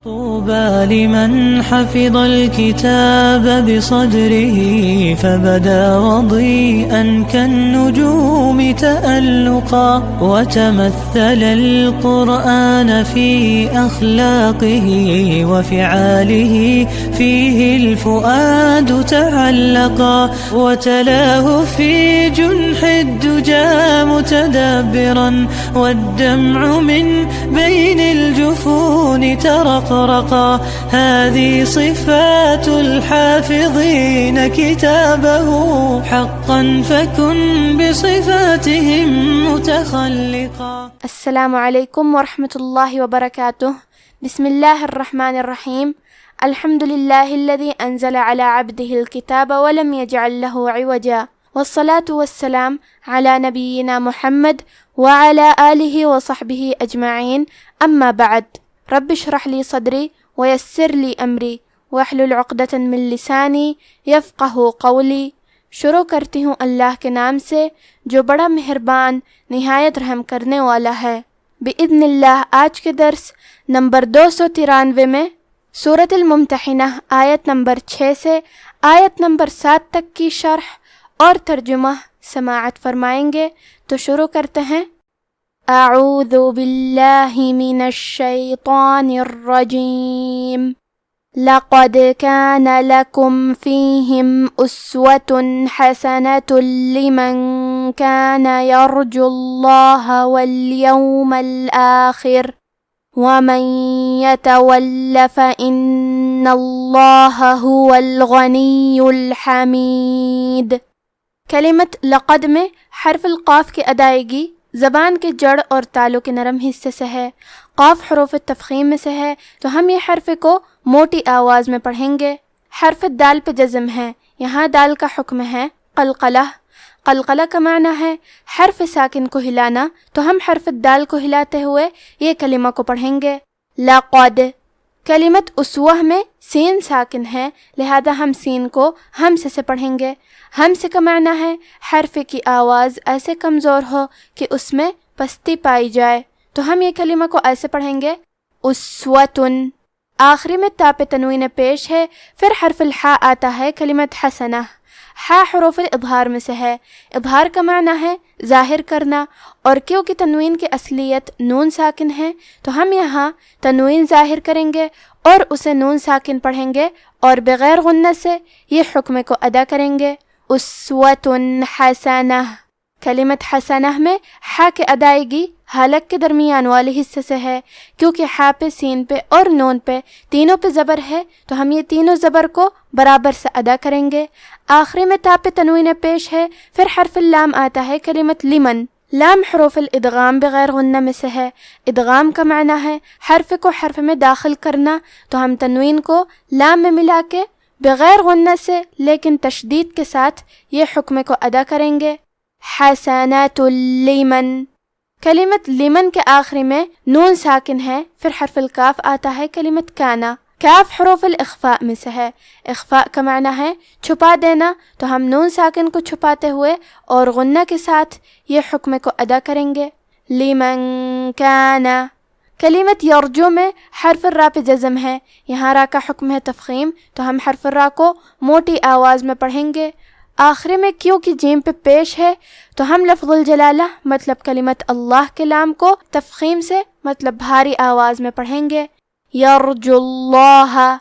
طوبى لمن حفظ الكتاب بصدره فبدا وضيئا كالنجوم تألقا وتمثل القرآن في أخلاقه وفعاله فيه الفؤاد تعلقا وتلاه في جنح الدجى متدبرا والدمع من بين الجفون ترقرقا هذه صفات الحافظين كتابه حقا فكن بصفاتهم متخلقا. السلام عليكم ورحمة الله وبركاته. بسم الله الرحمن الرحيم. الحمد لله الذي أنزل على عبده الكتاب ولم يجعل له عوجا، والصلاة والسلام على نبينا محمد وعلى آله وصحبه أجمعين. أما بعد، رب اشرح لي صدري ويسر لي أمری واحلل عقدۃ من لسانی یفقہوا قولی. شروع کرتی ہوں اللہ کے نام سے جو بڑا مہربان نہایت رحم کرنے والا ہے. بإذن اللہ آج کے درس نمبر 293 میں سورۃ الممتحنہ آیت نمبر 6 سے آیت نمبر 7 تک کی شرح اور ترجمہ سماعت فرمائیں گے. تو شروع کرتے ہیں. اعوذ باللہ من الشیطان الرجیم. لقد كان لكم فيهم أسوة حسنة لمن كان يرجو الله واليوم الآخر ومن يتول فإن الله هو الغني الحميد. کلمت لقد میں حرف القاف کی ادائیگی زبان کے جڑ اور تالو کے نرم حصے سے ہے. قاف حروف تفخیم میں سے ہے تو ہم یہ حرف کو موٹی آواز میں پڑھیں گے. حرف دال پہ جزم ہے. یہاں دال کا حکم ہے قلقلہ. قلقلہ کا معنی ہے حرف ساکن کو ہلانا، تو ہم حرف دال کو ہلاتے ہوئے یہ کلمہ کو پڑھیں گے. لقد. کلمت اسوہ میں سین ساکن ہے، لہذا ہم سین کو ہمزے سے پڑھیں گے. ہمزے کا معنی ہے حرف کی آواز ایسے کمزور ہو کہ اس میں پستی پائی جائے، تو ہم یہ کلمہ کو ایسے پڑھیں گے اسوتن. آخری میں تا پہ تنوین پیش ہے. پھر حرف الحاء آتا ہے کلمت حسنہ. حاء حروف الاظہار میں سے ہے. اظہار کا معنی ہے ظاہر کرنا، اور کیونکہ تنوین کی اصلیت نون ساکن ہے تو ہم یہاں تنوین ظاہر کریں گے اور اسے نون ساکن پڑھیں گے اور بغیر غنہ سے یہ حکم کو ادا کریں گے. اسوتن حسنہ. کلمت حسنہ میں حا کے ادائیگی حلق کے درمیان والے حصے سے ہے. کیونکہ حا پہ، سین پہ اور نون پہ تینوں پہ زبر ہے تو ہم یہ تینوں زبر کو برابر سے ادا کریں گے. آخری میں تا پہ تنوین پیش ہے. پھر حرف اللام آتا ہے کلمت لمن. لام حروف الادغام بغیر غنہ میں سے ہے. ادغام کا معنی ہے حرف کو حرف میں داخل کرنا، تو ہم تنوین کو لام میں ملا کے بغیر غنہ سے لیکن تشدید کے ساتھ یہ حکم کو ادا کریں گے. حسنات لمن. کلمت لمن کے آخری میں نون ساکن ہے. پھر حرف الکاف آتا ہے کلمت کانا. کاف حروف الاخفاء میں سے ہے. اخفاء کا معنی ہے چھپا دینا، تو ہم نون ساکن کو چھپاتے ہوئے اور غنہ کے ساتھ یہ حکم کو ادا کریں گے. لمن کانا. کلمت یرجو میں حرف الراء پہ جزم ہے. یہاں را کا حکم ہے تفخیم، تو ہم حرف الراء کو موٹی آواز میں پڑھیں گے. آخری میں کیونکہ جیم پہ پیش ہے تو ہم لفظ الجلالہ مطلب کلمت اللہ کے لام کو تفخیم سے مطلب بھاری آواز میں پڑھیں گے. یرجو اللہ.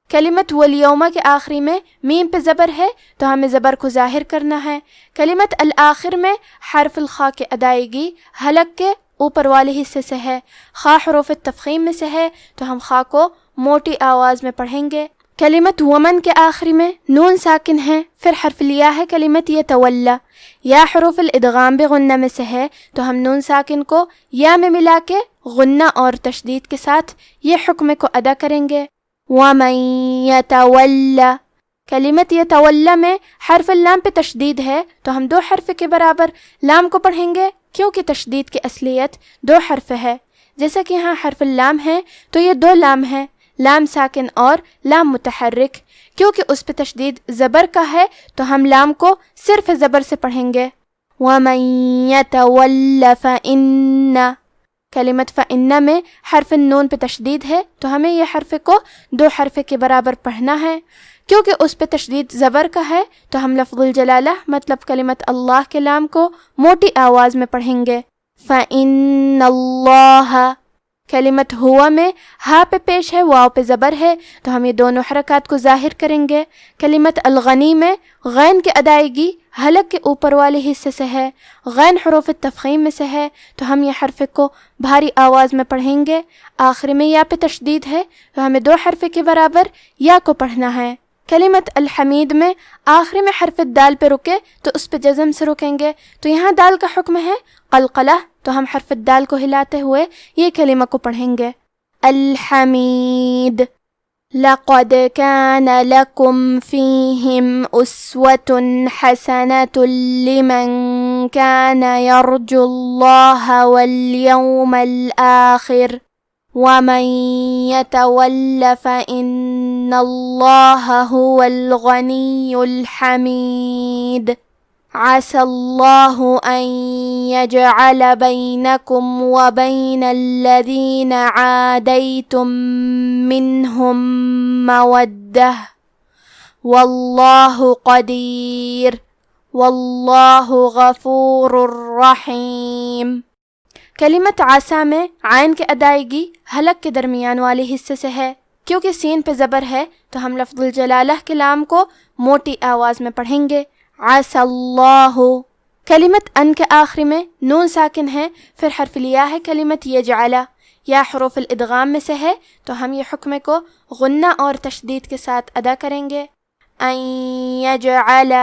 کلمت والیوم کے آخری میں میم پہ زبر ہے تو ہمیں زبر کو ظاہر کرنا ہے. کلمت الآخر میں حرف الخاء کے ادائیگی حلق کے اوپر والے حصے سے ہے. خا حروف تفخیم میں سے ہے تو ہم خا کو موٹی آواز میں پڑھیں گے. کلمت ومن کے آخری میں نون ساکن ہے. پھر حرف لیا ہے کلمت یتولا. یا حروف الادغام بغنہ میں سے ہے تو ہم نون ساکن کو یا میں ملا کے غنہ اور تشدید کے ساتھ یہ حکم کو ادا کریں گے. ومن یتولا. کلمت یتولا میں حرف اللام پہ تشدید ہے تو ہم 2 حرف کے برابر لام کو پڑھیں گے، کیونکہ تشدید کی اصلیت 2 حرف ہے. جیسا کہ یہاں حرف اللام ہے تو یہ 2 لام ہے، لام ساکن اور لام متحرک. کیونکہ اس پہ تشدید زبر کا ہے تو ہم لام کو صرف زبر سے پڑھیں گے. وَمَن يَتَوَلَّ فَإِنَّ. کلمت فإن میں حرف نون پہ تشدید ہے تو ہمیں یہ حرف کو 2 حرف کے برابر پڑھنا ہے. کیونکہ اس پہ تشدید زبر کا ہے تو ہم لفظ الجلالہ مطلب کلمت اللہ کے لام کو موٹی آواز میں پڑھیں گے. فإن اللہ. کلمت ہوا میں ہا پہ پیش ہے، واو پہ زبر ہے تو ہم یہ دونوں حرکات کو ظاہر کریں گے. کلمت الغنی میں غین کی ادائیگی حلق کے اوپر والے حصے سے ہے، غین حروف تفخیم میں سے ہے تو ہم یہ حرف کو بھاری آواز میں پڑھیں گے. آخر میں یا پہ تشدید ہے تو ہمیں 2 حرف کے برابر یا کو پڑھنا ہے. کلمت الحمید میں آخر میں حرف دال پہ رکے تو اس پہ جزم سے رکیں گے، تو یہاں دال کا حکم ہے قلقلہ تو ہم حرف دال کو ہلاتے ہوئے یہ کلمہ کو پڑھیں گے. الحمید. لقد كان لكم فيهم أسوة حسنة لمن كان يرجو الله واليوم الآخر ومن يتول فإن الله هو الغني الحميد. عسى الله أن يجعل بينكم وبين الذين عاديتم منهم مودة والله قدير والله غفور رحيم. کلمت عسى میں عین کی ادائیگی حلق کے درمیان والے حصے سے ہے. کیونکہ سین پہ زبر ہے تو ہم لفظ الجلالہ کے لام کو موٹی آواز میں پڑھیں گے. عسى اللہ. کلمت ان کے آخری میں نون ساکن ہے، پھر حرف لیا ہے کلمت یجعل، یا حروف الادغام میں سے ہے تو ہم یہ حکم کو غنہ اور تشدید کے ساتھ ادا کریں گے. ان یجعل.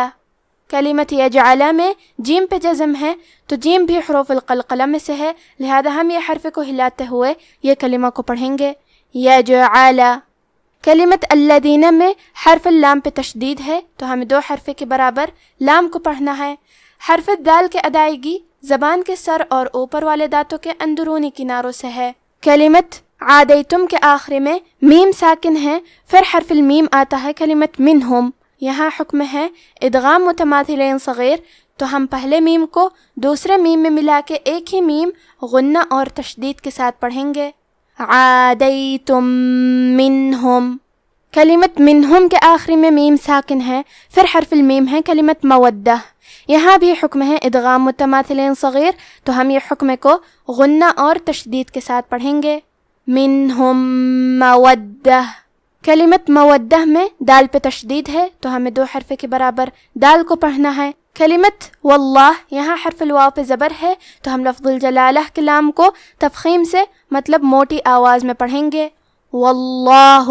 کلمت یجعل میں جیم پہ جزم ہے تو جیم بھی حروف القلقلہ میں سے ہے، لہذا ہم یہ حرف کو ہلاتے ہوئے یہ کلمہ کو پڑھیں گے. یجعل. کلمت الذین میں حرف اللام پہ تشدید ہے تو ہمیں 2 حرف کے برابر لام کو پڑھنا ہے. حرف دال کے ادائیگی زبان کے سر اور اوپر والے دانتوں کے اندرونی کناروں سے ہے. کلمت عادیتم کے آخر میں میم ساکن ہے، پھر حرف المیم آتا ہے کلمت منہم. یہاں حکم ہے ادغام متماثلین صغیر تو ہم پہلے میم کو دوسرے میم میں ملا کے ایک ہی میم غنہ اور تشدید کے ساتھ پڑھیں گے. عادیتم منہم. کلمت منہم کے آخری میں میم ساکن ہے، پھر حرف المیم ہے کلمت مودہ. یہاں بھی حکم ہے ادغام متماثلین صغیر تو ہم یہ حکم کو غنہ اور تشدید کے ساتھ پڑھیں گے. منہم مودہ. کلمت مودہ میں دال پہ تشدید ہے تو ہمیں 2 حرف کے برابر دال کو پڑھنا ہے. کلمت واللہ یہاں حرف الواو پہ زبر ہے تو ہم لفظ الجلالہ کے لام کو تفخیم سے مطلب موٹی آواز میں پڑھیں گے. واللہ.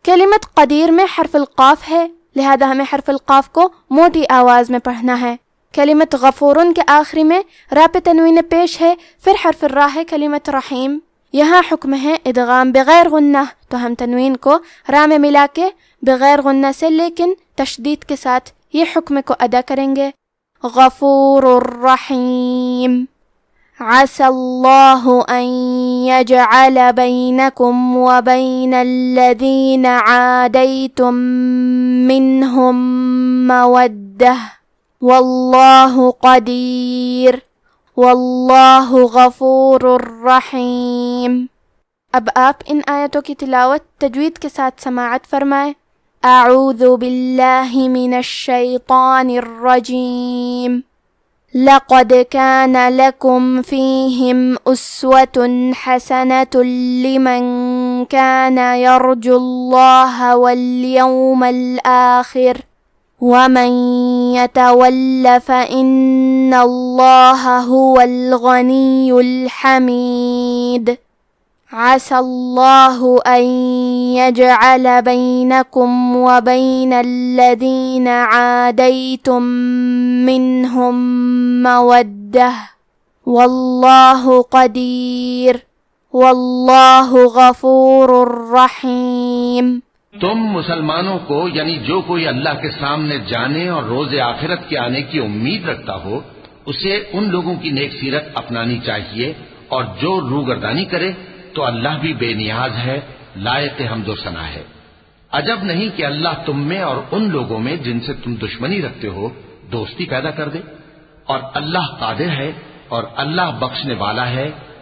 کلمت قدیر میں حرف القاف ہے لہذا ہمیں حرف القاف کو موٹی آواز میں پڑھنا ہے. کلمت غفورن کے آخری میں را پہ تنوین پیش ہے، پھر حرف الراء ہے کلمت رحیم. یہاں حکم ہے ادغام بغیر غنہ تو ہم تنوین کو را میں ملا کے بغیر غنہ سے لیکن تشدید کے ساتھ یہ حکم کو ادا کریں گے. غفور الرحیم. عسى الله أن يجعل بينكم وبين الذين عاديتم منهم مودة والله قدير والله غفور رحيم. اب آپ ان آیتوں کی تلاوت تجوید کے ساتھ سماعت فرمائیں. اعوذ باللہ من الشیطان الرجیم. لقد كان لكم فيهم أسوة حسنة لمن كان يرجو الله واليوم الآخر ومن يتول فإن الله هو الغني الحميد. عسى الله أن يجعل بينكم وبين الذين عاديتم منهم مودة والله قدير والله غفور رحيم. تم مسلمانوں کو یعنی جو کوئی اللہ کے سامنے جانے اور روز آخرت کے آنے کی امید رکھتا ہو اسے ان لوگوں کی نیک سیرت اپنانی چاہیے، اور جو روگردانی کرے تو اللہ بھی بے نیاز ہے، لائق حمد و ثنا ہے. عجب نہیں کہ اللہ تم میں اور ان لوگوں میں جن سے تم دشمنی رکھتے ہو دوستی پیدا کر دے. اور اللہ قادر ہے اور اللہ بخشنے والا ہے،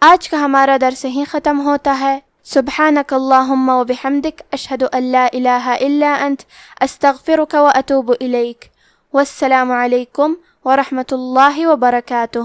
آج کا ہمارا درس یہیں ختم ہوتا ہے۔ سبحانک اللہم و بحمدک، اشہد ان لا الہ الا انت، استغفرک و اتوب الیک۔ والسلام علیکم ورحمۃ اللہ وبرکاتہ۔